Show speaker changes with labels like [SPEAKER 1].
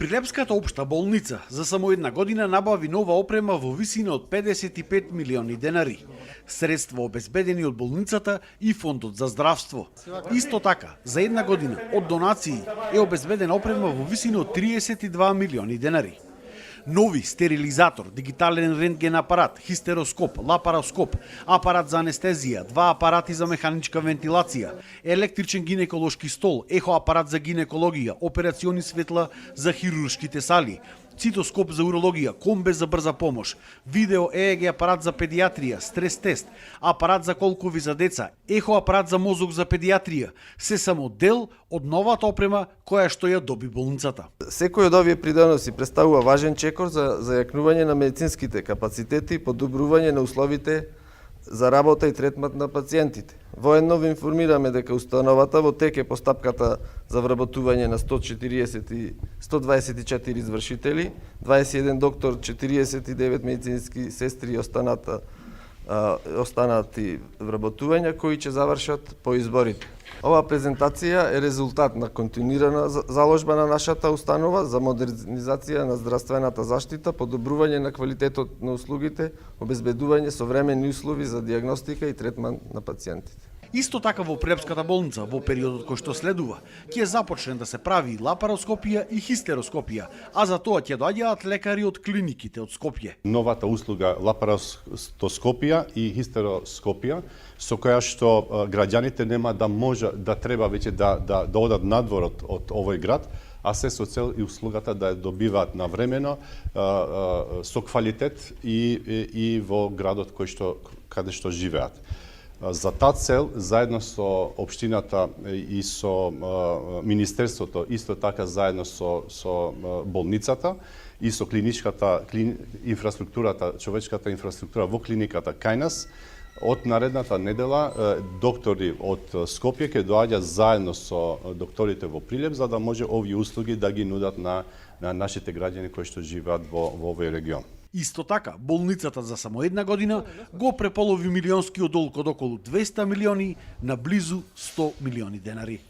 [SPEAKER 1] Прилепската општа болница за само една година набави нова опрема во висина од 55 милиони денари. Средства обезбедени од болницата и Фондот за здравство. Исто така, за една година од донации е обезбедена опрема во висина од 32 милиони денари. Нови стерилизатор, дигитален рентген апарат, хистероскоп, лапароскоп, апарат за анестезија, два апарати за механичка вентилација, електричен гинеколошки стол, ехоапарат за гинекологија, операциони светла за хируршките сали, цитоскоп за урологија, комбе за брза помош, видео ЕЕГ апарат за педиатрија, стрес тест, апарат за колкови за деца, ехоапарат за мозок за педиатрија, се само дел од новата опрема која што ја доби болницата.
[SPEAKER 2] Секој од овие придоноси представува важен чекор за зајакнување на медицинските капацитети и подобрување на условите за работа и третмат на пациентите. Воедно ви информираме дека установата во тек е постапката за вработување на 124 извршители, 21 доктор, 49 медицински сестри и останати вработувања кои ќе завршат по изборите. Оваа презентација е резултат на континуирана заложба на нашата установа за модернизација на здравствената заштита, подобрување на квалитетот на услугите, обезбедување современи услови за дијагностика и третман на пациентите.
[SPEAKER 1] Исто така во Прилепската болница во периодот кој што следува ќе започне да се прави лапароскопија и хистероскопија, а за тоа ќе доаѓаат лекари од клиниките од Скопје.
[SPEAKER 3] Новата услуга лапароскопија и хистероскопија со која што граѓаните нема да може да треба веќе да одат надвор од овој град, а се со цел и услугата да ја добиваат навремено со квалитет и во градот каде што живеат. За таа цел, заедно со општината и со Министерството, исто така заедно со болницата и со клиничката инфраструктурата, човечката инфраструктура во клиниката кај нас, од наредната недела доктори од Скопје ќе доаѓаат заедно со докторите во Прилеп за да може овие услуги да ги нудат на нашите граѓани кои што живеат во овој регион.
[SPEAKER 1] Исто така, болницата за само една година го преполови милионскиот долг од околу 200 милиони на близу 100 милиони денари.